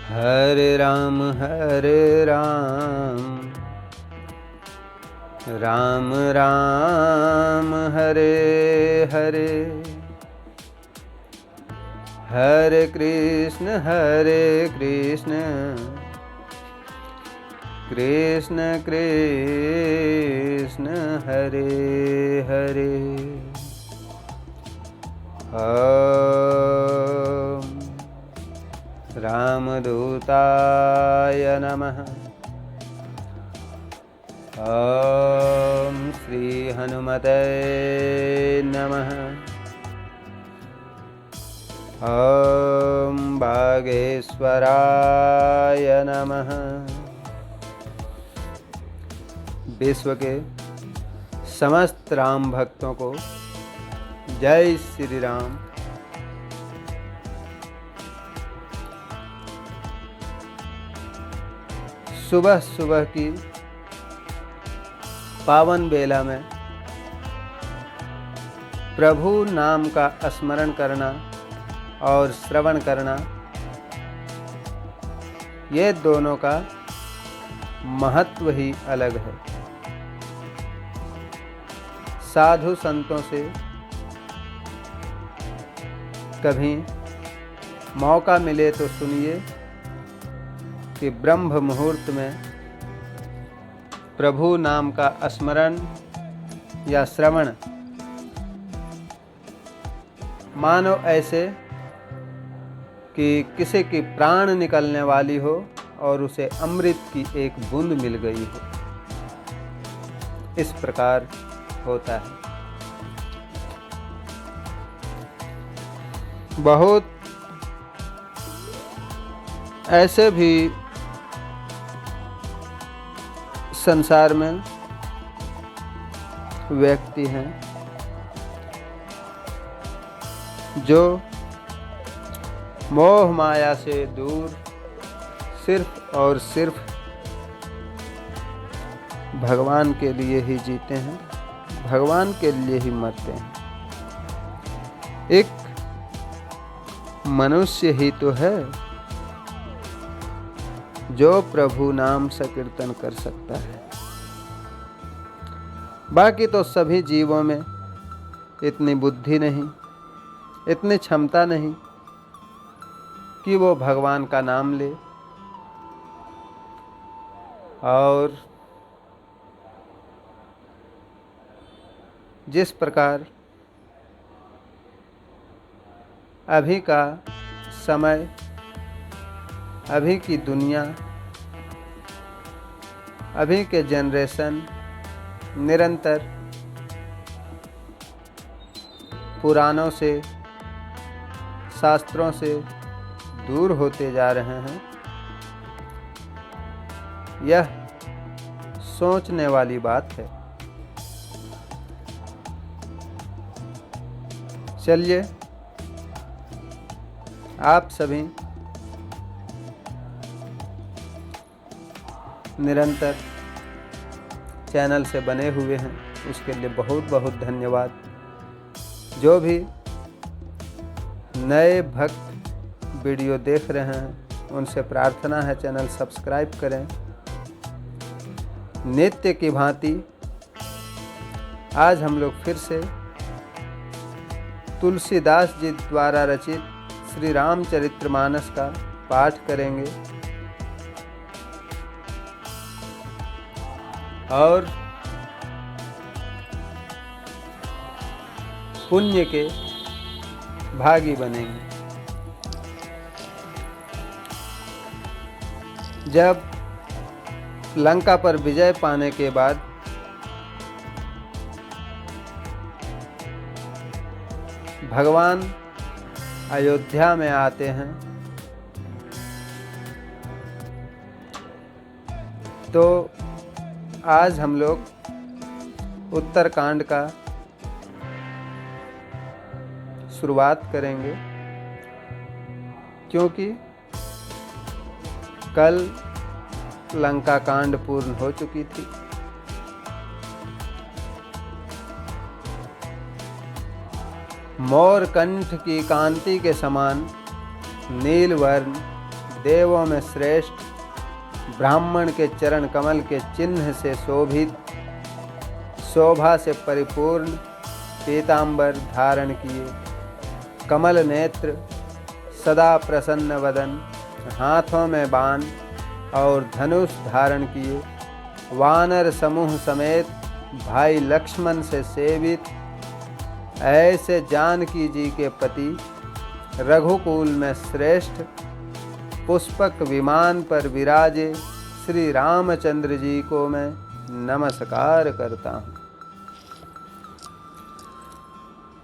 हरे राम राम राम हरे हरे, हरे कृष्ण कृष्ण कृष्ण हरे हरे। ॐ रामदूताय नमः। ॐ श्री हनुमते नमः। ॐ बागेश्वराय नमः। विश्व के समस्त राम भक्तों को जय श्री राम। सुबह सुबह की पावन बेला में प्रभु नाम का स्मरण करना और श्रवण करना, ये दोनों का महत्व ही अलग है। साधु संतों से कभी मौका मिले तो सुनिए कि ब्रह्म मुहूर्त में प्रभु नाम का स्मरण या श्रवण मानो ऐसे कि किसी की प्राण निकलने वाली हो और उसे अमृत की एक बूंद मिल गई हो, इस प्रकार होता है। बहुत ऐसे भी संसार में व्यक्ति हैं जो मोह माया से दूर सिर्फ और सिर्फ भगवान के लिए ही जीते हैं, भगवान के लिए ही मरते हैं। एक मनुष्य ही तो है जो प्रभु नाम संकीर्तन कर सकता है। बाकी तो सभी जीवों में इतनी बुद्धि नहीं, इतनी क्षमता नहीं कि वो भगवान का नाम ले और जिस प्रकार अभी का समय, अभी की दुनिया, अभी के जनरेशन निरंतर पुराणों से, शास्त्रों से दूर होते जा रहे हैं, यह सोचने वाली बात है। चलिए आप सभी निरंतर चैनल से बने हुए हैं, उसके लिए बहुत बहुत धन्यवाद। जो भी नए भक्त वीडियो देख रहे हैं उनसे प्रार्थना है चैनल सब्सक्राइब करें। नित्य की भांति आज हम लोग फिर से तुलसीदास जी द्वारा रचित श्री रामचरितमानस का पाठ करेंगे और पुण्य के भागी बनेंगे। जब लंका पर विजय पाने के बाद भगवान अयोध्या में आते हैं तो आज हम लोग उत्तरकांड का शुरुआत करेंगे, क्योंकि कल लंका कांड पूर्ण हो चुकी थी। मोर कंठ की कांति के समान नील वर्ण देवों में श्रेष्ठ, ब्राह्मण के चरण कमल के चिन्ह से शोभित, शोभा से परिपूर्ण पीतांबर धारण किए, कमल नेत्र, सदा प्रसन्न वदन, हाथों में बाण और धनुष धारण किए, वानर समूह समेत भाई लक्ष्मण से सेवित, ऐसे जानकी जी के पति, रघुकुल में श्रेष्ठ, पुष्पक विमान पर विराजे श्री रामचंद्र जी को मैं नमस्कार करता हूँ।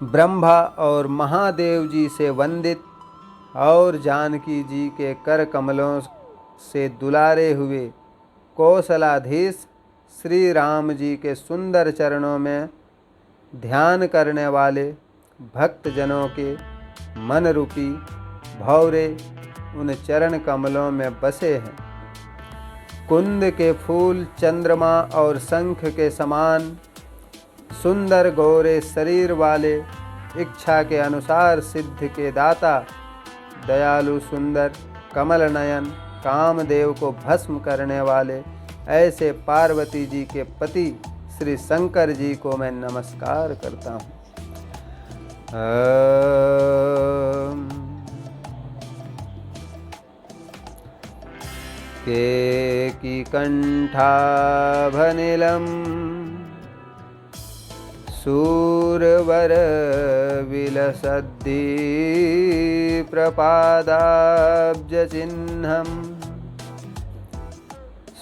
ब्रह्मा और महादेव जी से वंदित और जानकी जी के कर कमलों से दुलारे हुए कौशलाधीश श्री राम जी के सुंदर चरणों में ध्यान करने वाले भक्तजनों के मन रूपी भौरे उन चरण कमलों में बसे हैं। कुंद के फूल चंद्रमा और शंख के समान सुंदर गोरे शरीर वाले, इच्छा के अनुसार सिद्ध के दाता, दयालु सुंदर कमल नयन, कामदेव को भस्म करने वाले ऐसे पार्वती जी के पति श्री शंकर जी को मैं नमस्कार करता हूँ। केकी कंठाभनिलं सूरवर विलसद्धि प्रपादाब्जचिह्नं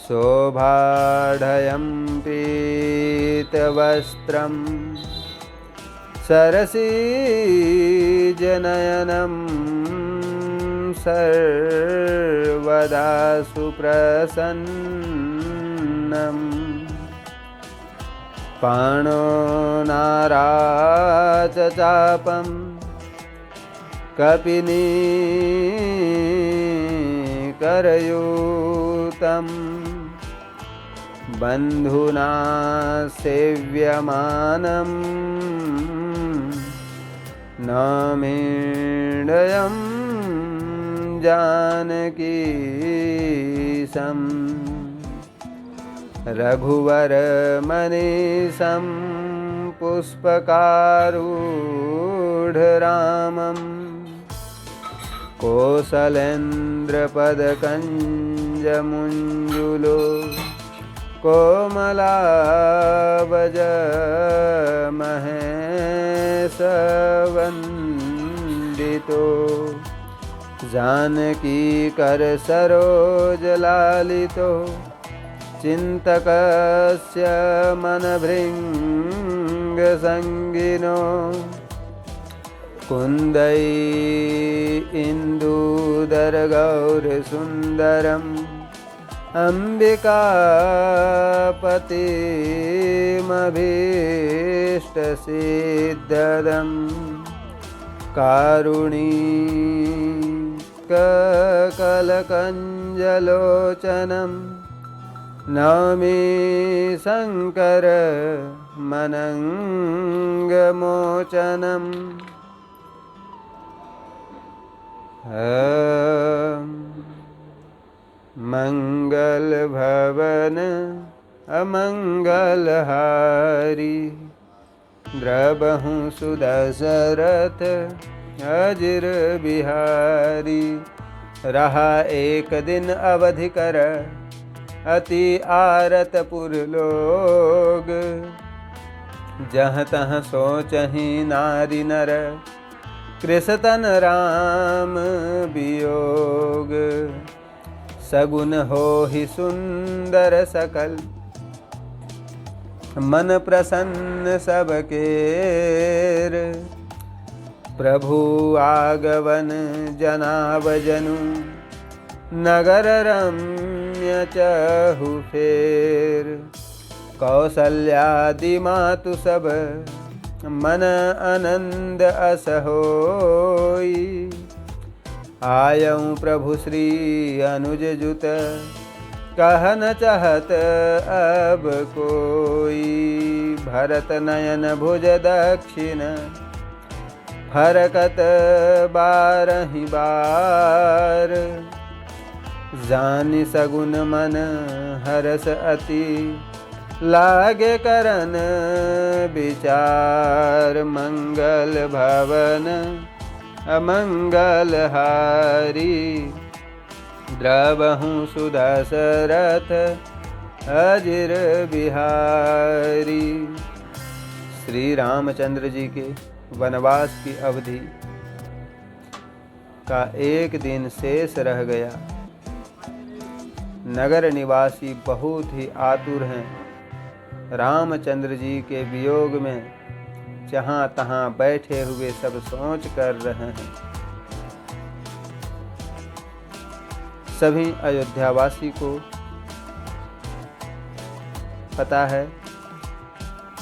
शोभाढयं पीतवस्त्रं सरसीजनयनं सर्वदा सुप्रसन्नम् पाणो नाराचचापं कपिनी करयूतं बन्धुना सेव्यमानं नमीडयं जानकीशं रघुवर मनीषं पुष्पकारूढ रामं कौसलेन्द्रपदकञ्जमुञ्जुलो कोमलावज महेशवन्दितो जानकी कर सरोज लालितो चिंतकस्य मनभृंग संगिनो कुंदै इंदुदर गौर सुंदरम अंबिकापतिमभीष्ट सिद्धदं कारुणिककलकञ्जलोचनं नौमि शंकर मनंगमोचनम् मंगल भवन अमंगलहारी द्रबहु सुदशरथ अजिर बिहारी रहा एक दिन अवधि कर अति आरतपुर लोग जहाँ तहाँ सोचहि नारी नर कृषतन राम वियोग सगुन होहि सुंदर सकल मन प्रसन्न सबकेर प्रभु आगवन जनावजनु नगर रम्य चहु फेर कौसल्यादि मातु सब मन आनंद असहोई आयऊँ प्रभु श्री अनुज जुत कह न चाहत अब कोई भरत नयन भुज दक्षिण फरकत बारहि बार जानि सगुन मन हरस अति, लागे करन विचार, मंगल भवन अमंगल हारी, द्रवहु सुदशरथ अजिर बिहारी। श्री रामचंद्र जी के वनवास की अवधि का एक दिन शेष रह गया। नगर निवासी बहुत ही आतुर हैं। रामचंद्र जी के वियोग में जहाँ तहाँ बैठे हुए सब सोच कर रहे हैं। सभी अयोध्यावासी को पता है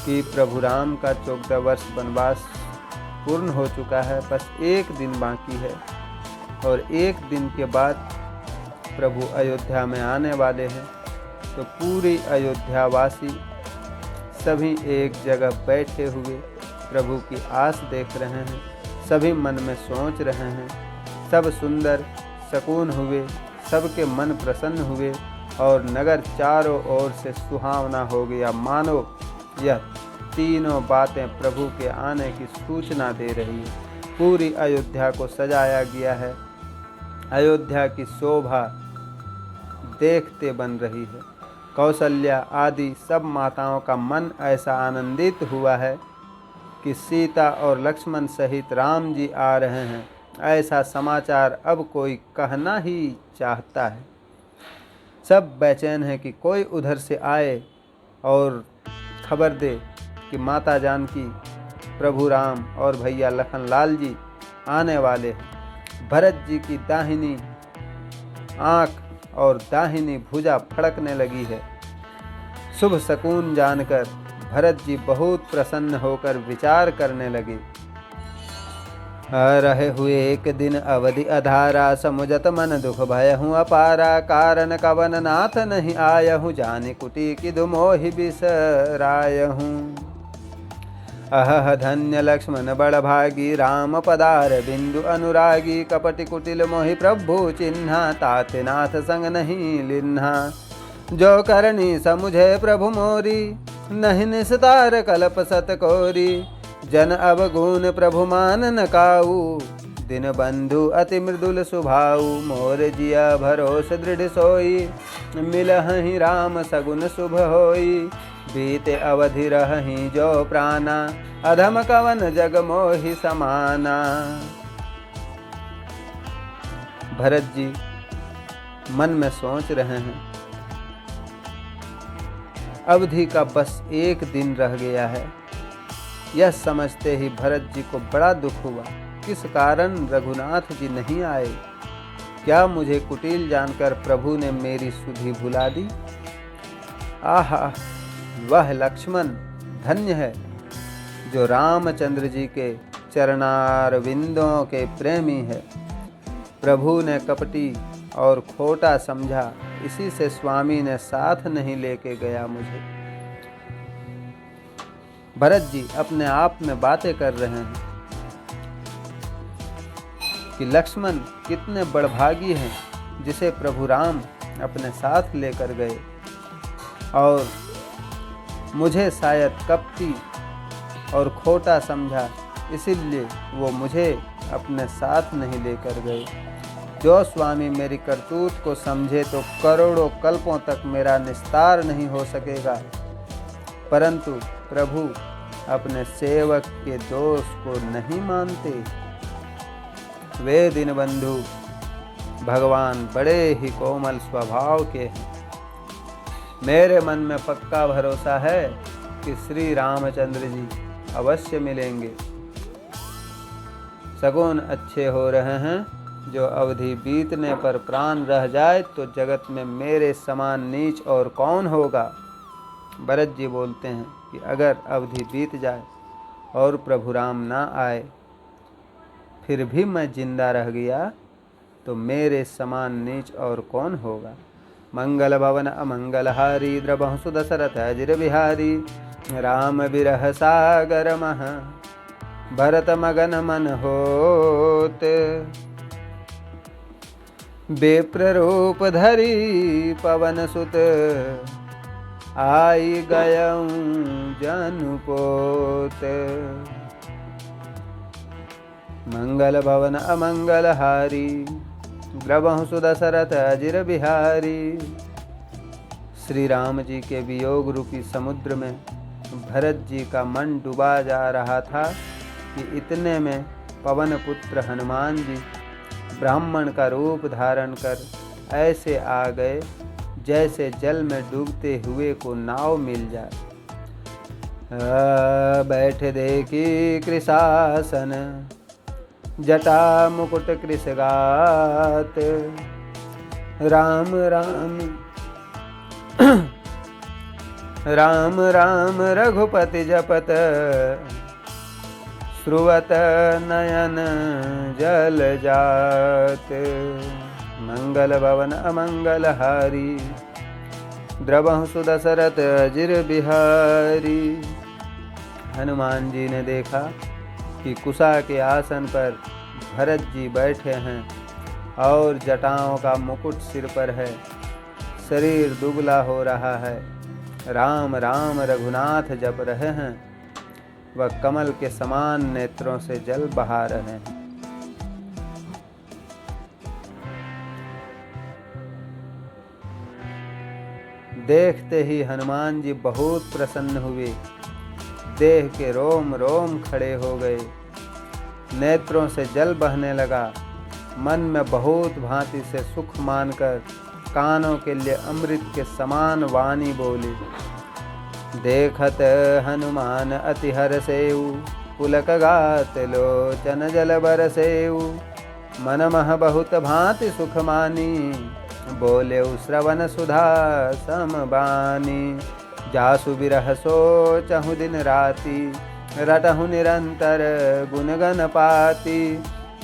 कि प्रभु राम का 14 वर्ष वनवास पूर्ण हो चुका है, बस एक दिन बाकी है और एक दिन के बाद प्रभु अयोध्या में आने वाले हैं। तो पूरी अयोध्यावासी सभी एक जगह बैठे हुए प्रभु की आस देख रहे हैं, सभी मन में सोच रहे हैं। सब सुंदर सकून हुए, सबके मन प्रसन्न हुए और नगर चारों ओर से सुहावना हो गया, मानो यह तीनों बातें प्रभु के आने की सूचना दे रही है। पूरी अयोध्या को सजाया गया है। अयोध्या की शोभा देखते बन रही है। कौशल्या आदि सब माताओं का मन ऐसा आनंदित हुआ है कि सीता और लक्ष्मण सहित राम जी आ रहे हैं, ऐसा समाचार अब कोई कहना ही चाहता है। सब बेचैन हैं कि कोई उधर से आए और खबर दे कि माता जानकी, प्रभु राम और भैया लखन लाल जी आने वाले हैं। भरत जी की दाहिनी आँख और दाहिनी भुजा फड़कने लगी है। शुभ शकुन जानकर भरत जी बहुत प्रसन्न होकर विचार करने लगे। रहे हुए एक दिन अवधि अधारा, समुझत मन दुख भयहु अपारा, कारण कवन नाथ नहीं आयहु, जानि कुटी किदु मोहि बिसरायहु। अहह धन्य लक्ष्मण बड़ भागी, राम पदार बिंदु अनुरागी, कपटि कुटिल मोहि प्रभु चिन्हा, ताते नाथ संग नहीं लिन्हा। जो करनी समुझे प्रभु मोरी, नहीं निस्तार कल्प सत कोरी, जन अवगुण प्रभु मान न काऊ, दिन बंधु अति मृदुल सुभाऊ, मोर जिया भरोस दृढ़ सोई, मिलहि राम सगुन शुभ होई, बीते अवधि रहहि जो प्राणा, अधम कवन जग मोहि समाना। भरत जी मन में सोच रहे हैं, अवधि का बस एक दिन रह गया है। यह समझते ही भरत जी को बड़ा दुख हुआ। किस कारण रघुनाथ जी नहीं आए? क्या मुझे कुटिल जानकर प्रभु ने मेरी सुधि भुला दी? आहा, वह लक्ष्मण धन्य है जो रामचंद्र जी के चरणारविंदों के प्रेमी है। प्रभु ने कपटी और खोटा समझा, इसी से स्वामी ने साथ नहीं लेके गया मुझे। भरत जी अपने आप में बातें कर रहे हैं कि लक्ष्मण कितने बड़भागी हैं जिसे प्रभु राम अपने साथ लेकर गए, और मुझे शायद कपटी और खोटा समझा, इसीलिए वो मुझे अपने साथ नहीं लेकर गए। जो स्वामी मेरी करतूत को समझे तो करोड़ों कल्पों तक मेरा निस्तार नहीं हो सकेगा, परंतु प्रभु अपने सेवक के दोष को नहीं मानते। वे दीनबंधु भगवान बड़े ही कोमल स्वभाव के हैं। मेरे मन में पक्का भरोसा है कि श्री रामचंद्र जी अवश्य मिलेंगे। शगुन अच्छे हो रहे हैं। जो अवधि बीतने पर प्राण रह जाए तो जगत में मेरे समान नीच और कौन होगा। भरत जी बोलते हैं कि अगर अवधि बीत जाए और प्रभु राम ना आए, फिर भी मैं जिंदा रह गया तो मेरे समान नीच और कौन होगा। मंगल भवन अमंगल हारी, द्रवहु सुदशरथ अजिर बिहारी, राम बिरह सागर मह, भरत मगन मन होत। विप्र रूप धरी पवन सुत, आई गयऊं जनुपोत। मंगल भवन अमंगल हारी, द्रवहु सुदशरथ अजिर बिहारी। श्री राम जी के वियोग रूपी समुद्र में भरत जी का मन डूबा जा रहा था कि इतने में पवन पुत्र हनुमान जी ब्राह्मण का रूप धारण कर ऐसे आ गए जैसे जल में डूबते हुए को नाव मिल जाए। बैठ देखी कृशासन, जटा मुकुट कृशगात। राम राम राम राम रघुपति जपत, श्रुवत नयन जल जात। मंगल भवन अमंगल हारी, द्रवहु सुदशरथ अजिर बिहारी। हनुमान जी ने देखा कि कुशा के आसन पर भरत जी बैठे हैं और जटाओं का मुकुट सिर पर है, शरीर दुबला हो रहा है, राम राम रघुनाथ जप रहे हैं, वह कमल के समान नेत्रों से जल बहा रहे हैं। देखते ही हनुमान जी बहुत प्रसन्न हुए, देह के रोम रोम खड़े हो गए, नेत्रों से जल बहने लगा। मन में बहुत भांति से सुख मानकर कानों के लिए अमृत के समान वाणी बोली। देखत हनुमान अति हर्षेउ, पुलक गात लोचन जल बरसेउ। मन मह बहुत भांति सुख मानी, बोले श्रवण सुधा समबानी। जासु बिरह सोचहु दिन राति, रटहु निरंतर गुणगन पाति।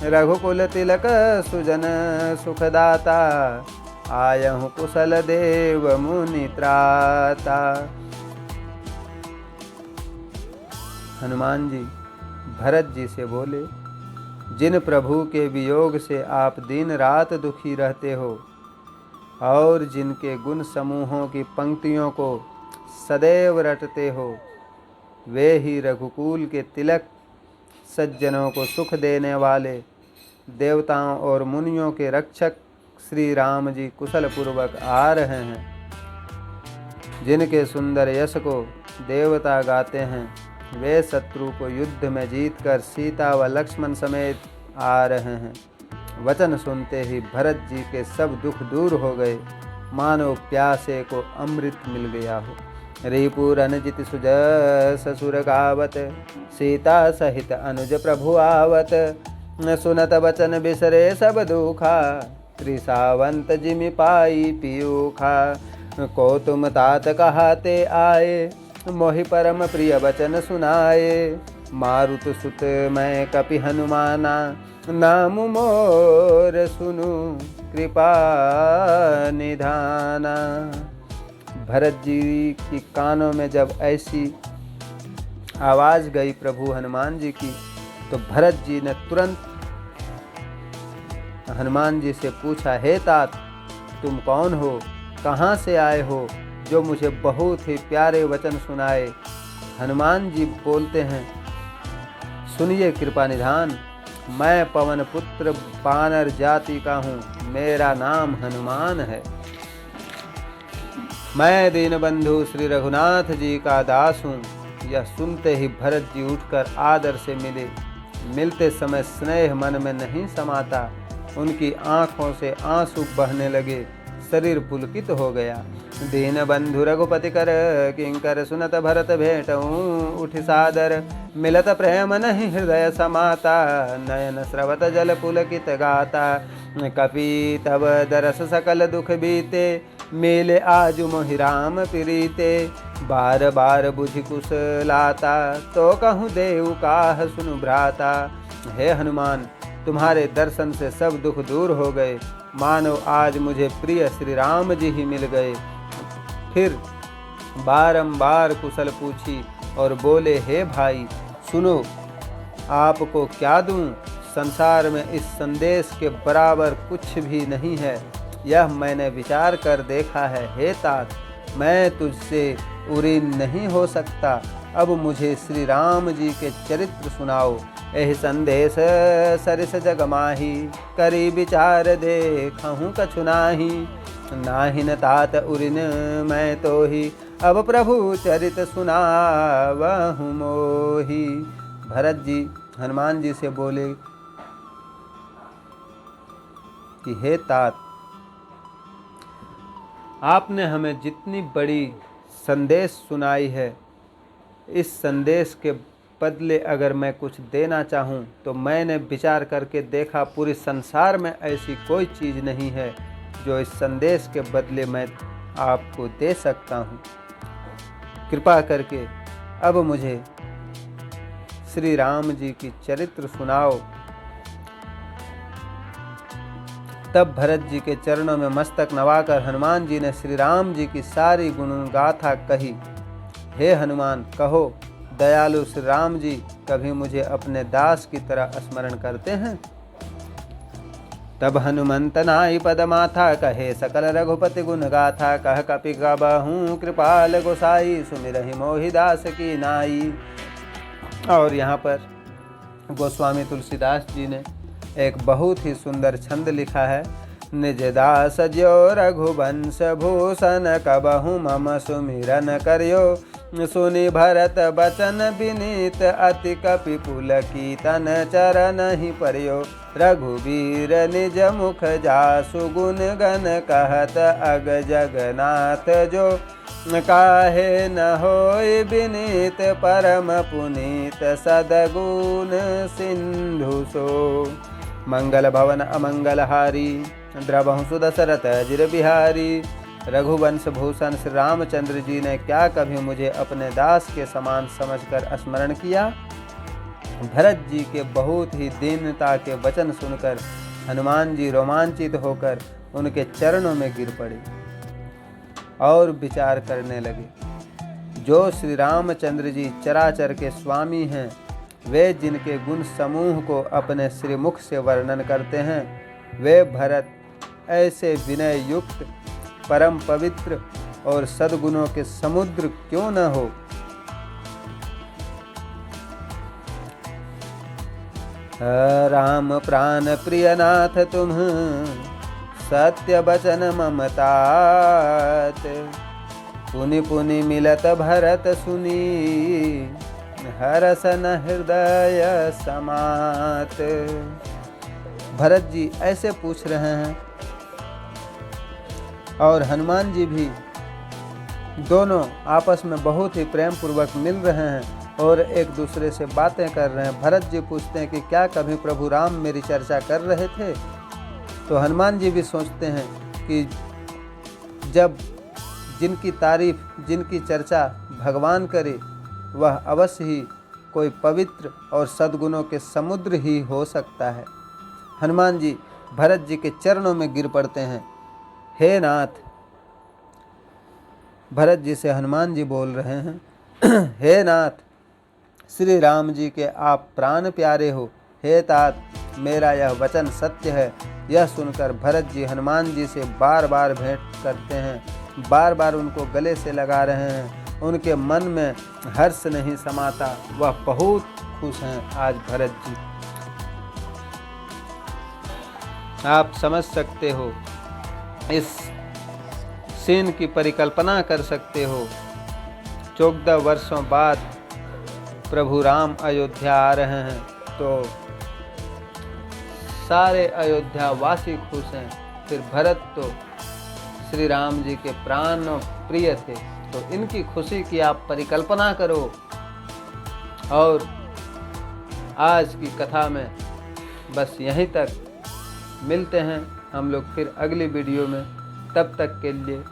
रघुकुल तिलक सुजन सुखदाता, आयहु कुशल देव मुनि त्राता। हनुमान जी भरत जी से बोले, जिन प्रभु के वियोग से आप दिन रात दुखी रहते हो और जिनके गुण समूहों की पंक्तियों को सदैव रटते हो, वे ही रघुकुल के तिलक, सज्जनों को सुख देने वाले, देवताओं और मुनियों के रक्षक श्री राम जी कुशल पूर्वक आ रहे हैं। जिनके सुंदर यश को देवता गाते हैं, वे शत्रु को युद्ध में जीतकर सीता व लक्ष्मण समेत आ रहे हैं। वचन सुनते ही भरत जी के सब दुख दूर हो गए, मानो प्यासे को अमृत मिल गया हो। रिपुर अनजित सुजस ससुर गावत, सीता सहित अनुज प्रभु आवत। सुनत वचन बिसरे सब दुखा, त्रिसावंत जिमि पाई पियूखा। को तुम तात कहाते आए, मोहि परम प्रिय वचन सुनाए। मारुत सुत मैं कपि हनुमाना, नाम मोर सुनु कृपा निधाना। भरत जी की कानों में जब ऐसी आवाज़ गई प्रभु हनुमान जी की, तो भरत जी ने तुरंत हनुमान जी से पूछा, हे तात, तुम कौन हो, कहाँ से आए हो, जो मुझे बहुत ही प्यारे वचन सुनाए। हनुमान जी बोलते हैं, सुनिए कृपा निधान, मैं पवन पुत्र बानर जाति का हूँ, मेरा नाम हनुमान है। मैं दीनबंधु श्री रघुनाथ जी का दास हूँ। यह सुनते ही भरत जी उठकर आदर से मिले। मिलते समय स्नेह मन में नहीं समाता, उनकी आँखों से आंसू बहने लगे, शरीर पुलकित हो गया। दीन बंधु रघुपति कर किंकर, सुनत भरत भेटऊँ उठ सादर। मिलत प्रेम नहीं हृदय समाता, नयन स्रवत जल पुलकित गाता। कपि तब दरस सकल दुख बीते, मेले आजु मोहि राम प्रीते। बार बार बुझि कुशलाता, तो कहूँ देव काह सुनु भ्राता। हे हनुमान, तुम्हारे दर्शन से सब दुख दूर हो गए, मानो आज मुझे प्रिय श्री राम जी ही मिल गए। फिर बारंबार कुशल पूछी और बोले, हे भाई सुनो, आपको क्या दूं? संसार में इस संदेश के बराबर कुछ भी नहीं है, यह मैंने विचार कर देखा है। हे तात, मैं तुझसे उरीन नहीं हो सकता। अब मुझे श्री राम जी के चरित्र सुनाओ। एह संदेश सरिस जग माही, करी विचार देखहूँ कछु नाही। नाहिन तात उरिन मैं तो ही, अब प्रभु चरित सुनावहु मोही। भरत जी हनुमान जी से बोले कि हे तात, आपने हमें जितनी बड़ी संदेश सुनाई है, इस संदेश के बदले अगर मैं कुछ देना चाहूँ तो मैंने विचार करके देखा पूरे संसार में ऐसी कोई चीज़ नहीं है जो इस संदेश के बदले मैं आपको दे सकता हूँ। कृपा करके अब मुझे श्री राम जी की चरित्र सुनाओ। तब भरत जी के चरणों में मस्तक नवाकर हनुमान जी ने श्री राम जी की सारी गुण गाथा कही। हे हनुमान, कहो, दयालु श्री राम जी कभी मुझे अपने दास की तरह स्मरण करते हैं? तब हनुमंत नाई पद माथा, कहे सकल रघुपति गुण गाथा। कह कपि गबहूँ कृपाल गोसाई, सुमिरहि मोहि दास की नाई। और यहाँ पर गोस्वामी तुलसीदास जी ने एक बहुत ही सुंदर छंद लिखा है। निज दास ज्यो रघुवंश भूषण, कबहु मम सुमिरन करियो। सुनि भरत बचन विनीत, अति कपि पुल कीर्तन चरण ही परियो। रघुवीर निज मुख जासु गुण गण, कहत अग जगन्नाथ जो। काहे न होय विनीत, परम पुनीत सदगुण सिंधु सो। मंगल भवन अमंगल हारी, द्रवहु सुदशरथ जिर बिहारी। रघुवंश भूषण श्री रामचंद्र जी ने क्या कभी मुझे अपने दास के समान समझकर स्मरण किया? भरत जी के बहुत ही दीनता के वचन सुनकर हनुमान जी रोमांचित होकर उनके चरणों में गिर पड़े और विचार करने लगे। जो श्री रामचंद्र जी चराचर के स्वामी हैं, वे जिनके गुण समूह को अपने श्रीमुख से वर्णन करते हैं, वे भरत ऐसे विनय युक्त, परम पवित्र और सद्गुणों के समुद्र क्यों न हो? राम प्राण प्रिय नाथ तुम, सत्य बचन ममतात। पुनि पुनि मिलत भरत सुनी, हरसन हृदय समात। भरत जी ऐसे पूछ रहे हैं और हनुमान जी भी दोनों आपस में बहुत ही प्रेम पूर्वक मिल रहे हैं और एक दूसरे से बातें कर रहे हैं। भरत जी पूछते हैं कि क्या कभी प्रभु राम मेरी चर्चा कर रहे थे? तो हनुमान जी भी सोचते हैं कि जब जिनकी तारीफ, जिनकी चर्चा भगवान करे, वह अवश्य ही कोई पवित्र और सद्गुणों के समुद्र ही हो सकता है। हनुमान जी भरत जी के चरणों में गिर पड़ते हैं। हे नाथ, भरत जी से हनुमान जी बोल रहे हैं हे नाथ, श्री राम जी के आप प्राण प्यारे हो। हे तात, मेरा यह वचन सत्य है। यह सुनकर भरत जी हनुमान जी से बार बार भेंट करते हैं, बार बार उनको गले से लगा रहे हैं। उनके मन में हर्ष नहीं समाता, वह बहुत खुश हैं आज भरत जी। आप समझ सकते हो, इस सीन की परिकल्पना कर सकते हो। 14 वर्षों बाद प्रभु राम अयोध्या आ रहे हैं तो सारे अयोध्या वासी खुश हैं। फिर भरत तो श्री राम जी के प्राण प्रिय थे, तो इनकी खुशी की आप परिकल्पना करो। और आज की कथा में बस यहीं तक। मिलते हैं हम लोग फिर अगली वीडियो में। तब तक के लिए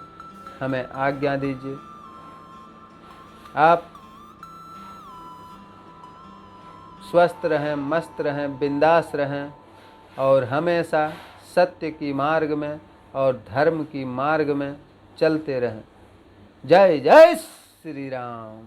हमें आज्ञा दीजिए। आप स्वस्थ रहें, मस्त रहें, बिंदास रहें और हमेशा सत्य की मार्ग में और धर्म की मार्ग में चलते रहें। जय जय श्री राम।